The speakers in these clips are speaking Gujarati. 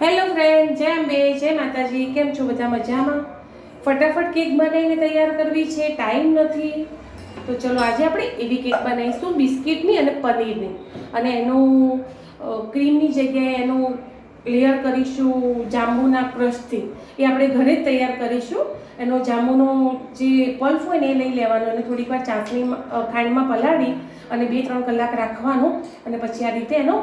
હેલો ફ્રેન્ડ, જય અંબે, જય માતાજી. કેમ છો બધા? મજામાં? ફટાફટ કેક બનાવીને તૈયાર કરવી છે, ટાઈમ નથી. તો ચલો આજે આપણે એવી કેક બનાવીશું બિસ્કિટની અને પનીરની, અને એનું ક્રીમની જગ્યાએ એનું લેયર કરીશું જાંબુના ક્રશથી. એ આપણે ઘરે જ તૈયાર કરીશું. એનો જાંબુનો જે પલ્પ હોય ને એ લઈ લેવાનો અને થોડીક વાર ચાસણીમાં ખાંડમાં પલાળી અને 2-3 કલાક રાખવાનું, અને પછી આ રીતે એનો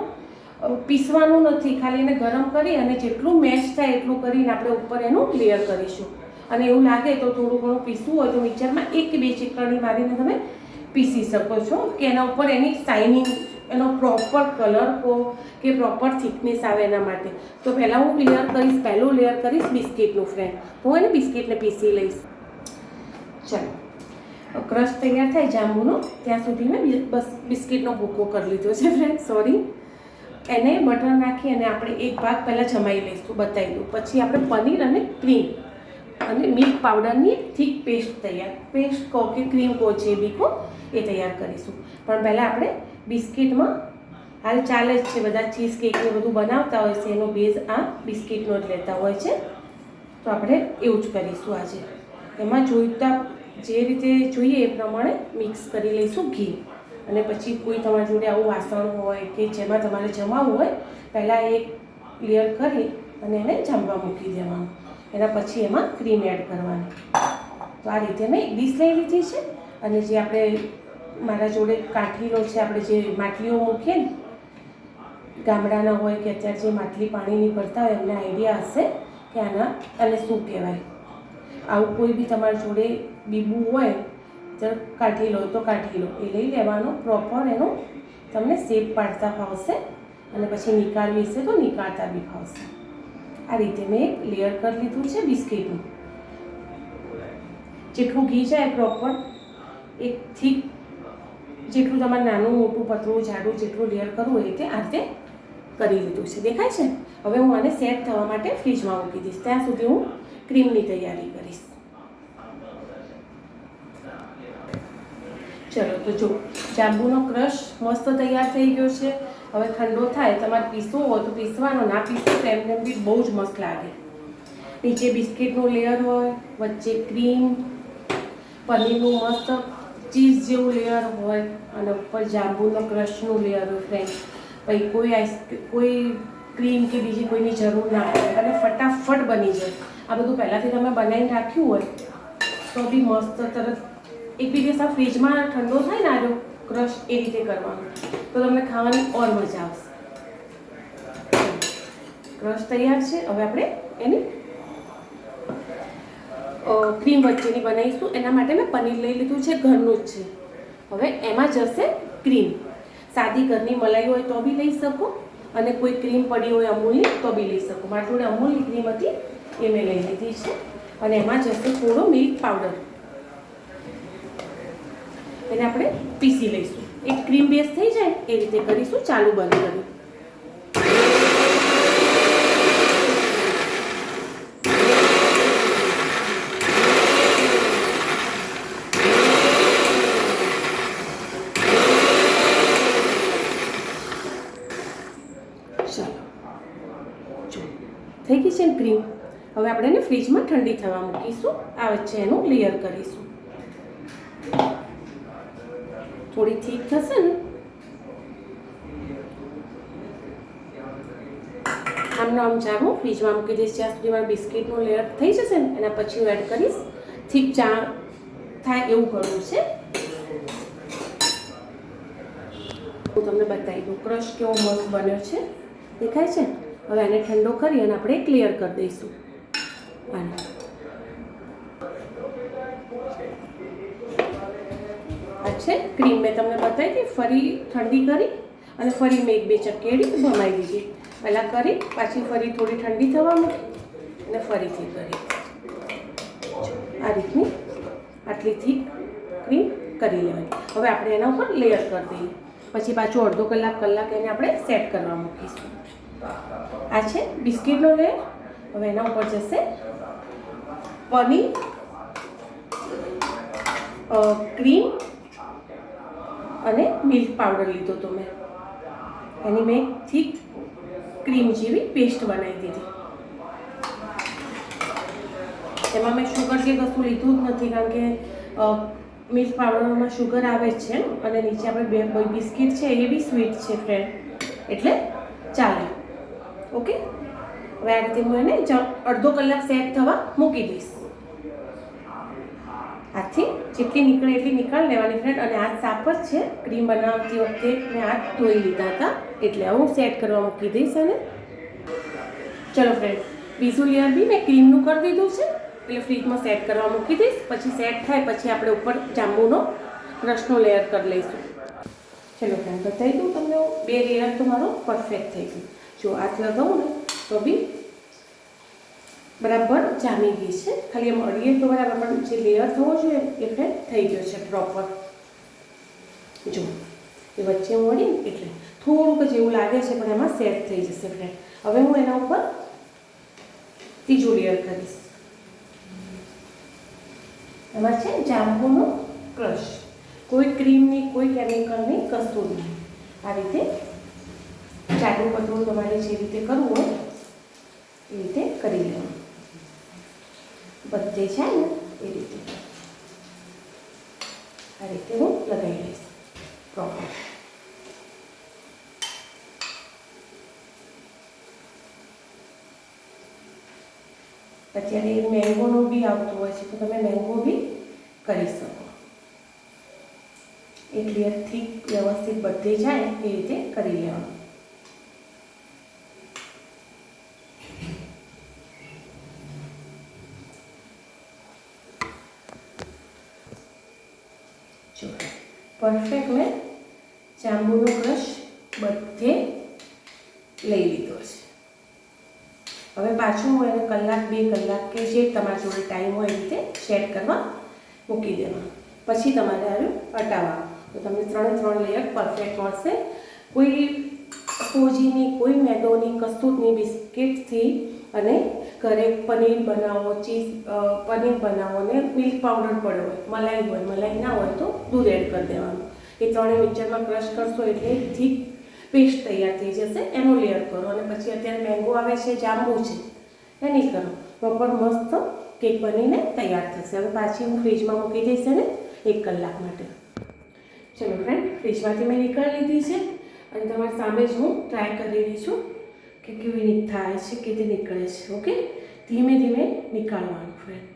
પીસવાનું નથી, ખાલી એને ગરમ કરી અને જેટલું મેશ થાય એટલું કરીને આપણે ઉપર એનું લેયર કરીશું. અને એવું લાગે તો થોડું ઘણું પીસવું હોય તો મિક્સરમાં 1 કે 2 ચીકણી મારીને તમે પીસી શકો છો, કે એના ઉપર એની શાઇનિંગ, એનો પ્રોપર કલર કહો કે પ્રોપર થિકનેસ આવે એના માટે. તો પહેલાં હું પહેલું લેયર કરીશ બિસ્કિટનું. ફ્રેન્ડ, હું એને બિસ્કિટને પીસી લઈશ. ચાલો, ક્રશ તૈયાર થાય જાંબુનો ત્યાં સુધી મેં બસ બિસ્કિટનો ભૂકો કરી લીધો છે. Friend, sorry. એને બટર નાખી અને આપણે એક ભાગ પહેલાં જમાઈ લઈશું, બતાવી દઉં. પછી આપણે પનીર અને ક્રીમ અને મિલ્ક પાવડરની થીક પેસ્ટ પેસ્ટ કહો કે ક્રીમ કહો, જે બી કહો, એ તૈયાર કરીશું. પણ પહેલાં આપણે બિસ્કિટમાં હાલ ચાલે જ છે, બધા ચીઝ કેકને બધું બનાવતા હોય છે, એનો બેઝ આ બિસ્કિટનો જ લેતા હોય છે. તો આપણે એવું જ કરીશું આજે. એમાં જોઈતા જે રીતે જોઈએ એ પ્રમાણે મિક્સ કરી લઈશું ઘી. અને પછી કોઈ તમારી જોડે આવું વાસણ હોય કે જેમાં તમારે જમાવવું હોય, પહેલાં એક લેયર કરી અને એને જમવા મૂકી દેવાનું. એના પછી એમાં ક્રીમ એડ કરવાની. તો આ રીતે મેં એક ડીશ લઈ લીધી છે, અને જે આપણે મારા જોડે કાઠીલો છે, આપણે જે માટલીઓ મૂકીએ ને, ગામડાના હોય કે અત્યારે જે માટલી પાણીની ભરતા હોય એમને આઈડિયા હશે કે આને શું કહેવાય. આવું કોઈ બી તમારી જોડે બીબું હોય તો કાઢી લો એ લઈ લેવાનો. પ્રોપર એનો તમને શેપ પાડતા ફાવશે, અને પછી નીકાળવી હશે તો નીકાળતા બી ફાવશે. આ રીતે મેં એક લેયર કરી લીધું છે બિસ્કિટનું. જેટલું ઘી જાય પ્રોપર, એક થીક, જેટલું તમારે નાનું મોટું પતળું જાડું જેટલું લેયર કરવું હોય તે આ રીતે કરી લીધું છે. દેખાય છે? હવે હું આને સેટ થવા માટે ફ્રીજમાં મૂકી દઈશ. ત્યાં સુધી હું ક્રીમની તૈયારી કરીશ. ચલો, તો જો જાંબુનો ક્રશ મસ્ત તૈયાર થઈ ગયો છે. હવે ઠંડો થાય, તમારે પીસવો હોય તો પીસવાનો, ના પીસવો તો એમને બી બહુ જ મસ્ત લાગે. નીચે બિસ્કિટનું લેયર હોય, વચ્ચે ક્રીમ, પનીરનું મસ્ત ચીઝ જેવું લેયર હોય, અને ઉપર જાંબુનો ક્રશનું લેયર હોય. ફ્રેન્ડ, પછી કોઈ ક્રીમ કે બીજી કોઈની જરૂર ના પડે અને ફટાફટ બની જાય. આ બધું પહેલાંથી તમે બનાવીને રાખ્યું હોય તો બી મસ્ત તરત 1-2 દિવસ આ ફ્રીજમાં ઠંડો થાય ને, આજો ક્રશ એ રીતે કરવાનું, તો તમને ખાવાની ઓર મજા આવશે. ક્રશ તૈયાર છે. હવે આપણે એની ક્રીમ વચ્ચેની બનાવીશું. એના માટે મેં પનીર લઈ લીધું છે, ઘરનું જ છે. હવે એમાં જશે ક્રીમ. સાદી ઘરની મલાઈ હોય તો બી લઈ શકો, અને કોઈ ક્રીમ પડી હોય અમૂલની તો બી લઈ શકો. મારી જોડે અમૂલની ક્રીમ હતી એ મેં લઈ લીધી છે. અને એમાં જશે થોડો મિલ્ક પાવડર. એને આપણે પીસી લઈશું. એક ક્રીમ બેઝ થઈ જાય એ રીતે કરીશું. ચાલુ બંધ કરી. થઈ ગઈ છે ને ક્રીમ. હવે આપણે એને ફ્રીજમાં ઠંડી થવા મૂકીશું. આ વચ્ચે એનું લેયર કરીશું. થોડી થીક થશે ને, આમનો આમ ચાલો ફ્રીજમાં મૂકી દઈશ. જ્યાં સુધી મારું બિસ્કિટનું લેયર થઈ જશે ને એના પછી હું એડ કરીશ. થીક ચા થાય એવું કરવું છે. હું તમને બતાવી દઉં ક્રશ કેવો મસ્ત બન્યો છે. દેખાય છે? હવે આને ઠંડો કરી અને આપણે ક્લિયર કરી દઈશું. આને આ છે ક્રીમ. મેં તમને બતાવી હતી. ફરી ઠંડી કરી અને ફરી મેં 1-2 ચપટી ભમાઈ દીધી. પહેલાં કરી, પાછી ફરી થોડી ઠંડી થવા મૂકી અને ફરીથી કરી. આ રીતની આટલી થીક ક્રીમ કરી લેવાની. હવે આપણે એના ઉપર લેયર કરી દઈએ. પછી પાછું અડધો કલાક એને આપણે સેટ કરવા મૂકીશું. આ છે બિસ્કિટનો લેયર. હવે એના ઉપર જશે પનીર, ક્રીમ અને મિલ્ક પાવડર લીધો તો મેં. એની મેં થીક ક્રીમ જેવી પેસ્ટ બનાવી દીધી. એમાં મેં શુગર કે કશું લીધું જ નથી, કારણ કે મિલ્ક પાવડરમાં શુગર આવે જ છે અને નીચે આપણે બે બિસ્કિટ છે એ બી સ્વીટ છે ફ્રેન્ડ, એટલે ચાલે. ઓકે, હવે આ રીતે હું એને અડધો કલાક સેટ થવા મૂકી દઈશ. હાથથી જેટલી નીકળે એટલી નીકાળી લેવાની ફ્રેન્ડ. અને હાથ સાફ જ છે, ક્રીમ બનાવતી વખતે મેં હાથ ધોઈ લીધા હતા, એટલે હું સેટ કરવા મૂકી દઈશ. અને ચલો ફ્રેન્ડ, બીજું લેયર બી મેં ક્રીમનું કરી દીધું છે, એટલે ફ્રીજમાં સેટ કરવા મૂકી દઈશ. પછી સેટ થાય પછી આપણે ઉપર જાંબુનો રસનો લેયર કરી લઈશું. ચલો ફ્રેન્ડ, બતાવી દઉં તમને, 2 લેયર તો મારો પરફેક્ટ થઈ ગયું. જો હાથ લગાવું ને તો બી બરાબર જામી ગઈ છે. ખાલી એમ અડીએ તો બરાબર, પણ જે લેયર થવો જોઈએ એ ફ્રેન્ડ થઈ ગયો છે પ્રોપર. જો એ વચ્ચે હું અડીને એટલે થોડુંક જેવું લાગે છે, પણ એમાં સેટ થઈ જશે ફ્રેન્ડ. હવે હું એના ઉપર ત્રીજું લેયર કરીશ. એમાં છે જાંબુનો ક્રશ, કોઈ ક્રીમની, કોઈ કેમિકલની, કશું નહીં. આ રીતે જાડું પતલું તમારે જે રીતે કરવું હોય એ રીતે કરી લેવાનું. બધે છે ને એ રીતે આ રીતે હું લગાવી લઈશ પ્રોપર. અત્યારે મેંગોનું બી આવતું હોય છે, તો તમે મેંગો બી કરી શકો. એક લેયરથી વ્યવસ્થિત બધે જાય એ રીતે કરી લેવાનું. જો પરફેક્ટ મેં જાંબુનો ક્રશ બધે લઈ લીધો છે. હવે પાછું હું એને કલાક 2 કલાક કે જે તમારા જોડે ટાઈમ હોય એ રીતે સેટ કરવા મૂકી દેવાનું. પછી તમારે આવ્યું હટાવવાનું, તો તમને 3 લેયર પરફેક્ટ મળશે. કોઈ સોજીની, કોઈ મેદોની, કશું જ નહીં. બિસ્કિટથી અને ઘરે પનીર બનાવો, ચીઝ પનીર બનાવો ને મિલ્ક પાવડર પડ્યો હોય, મલાઈ ના હોય તો દૂધ એડ કરી દેવાનું. એ 3 મિક્સરમાં ક્રશ કરશો એટલે થીક પેસ્ટ તૈયાર થઈ જશે. એનો લેયર કરો અને પછી અત્યારે મેંગો આવે છે, જાંબુ છે, એની કરો. પ્રોપર મસ્ત કેક બનીને તૈયાર થશે. હવે પાછી હું ફ્રીજમાં મૂકી દઈશ એને 1 કલાક માટે. ચલો ફ્રેન્ડ, ફ્રીજમાંથી મેં નીકાળી લીધી છે અને તમારી સામે જ હું ટ્રાય કરી રહી છું કે કેવી થાય છે, કેવી નીકળે છે. ઓકે, ધીમે ધીમે નીકાળવાનું ફ્રેન્ડ.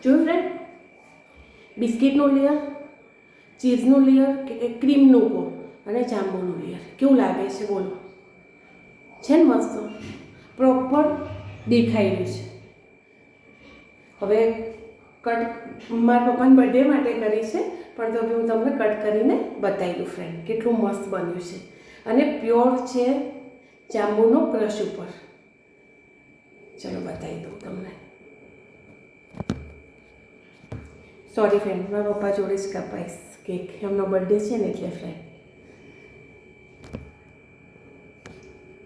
જોયું ફ્રેન્ડ, બિસ્કિટનું લેયર, ચીઝનું લેયર કે ક્રીમનું કહો અને જાંબુનું લેયર કેવું લાગે છે બોલો? છે ને મસ્ત, પ્રોપર દેખાઈ રહ્યું છે. હવે કટ મારા પપ્પાના બર્થડે માટે કરી છે, પણ તો હું તમને કટ કરીને બતાવી દઉં ફ્રેન્ડ કેટલું મસ્ત બન્યું છે. અને પ્યોર છે જાંબુનો ક્રશ ઉપર. ચલો બતાવી દઉં તમને. સોરી ફ્રેન્ડ, મારા પપ્પા જોડે જ કપાઈશ કેક, એમનો બર્થડે છે ને એટલે ફ્રેન્ડ.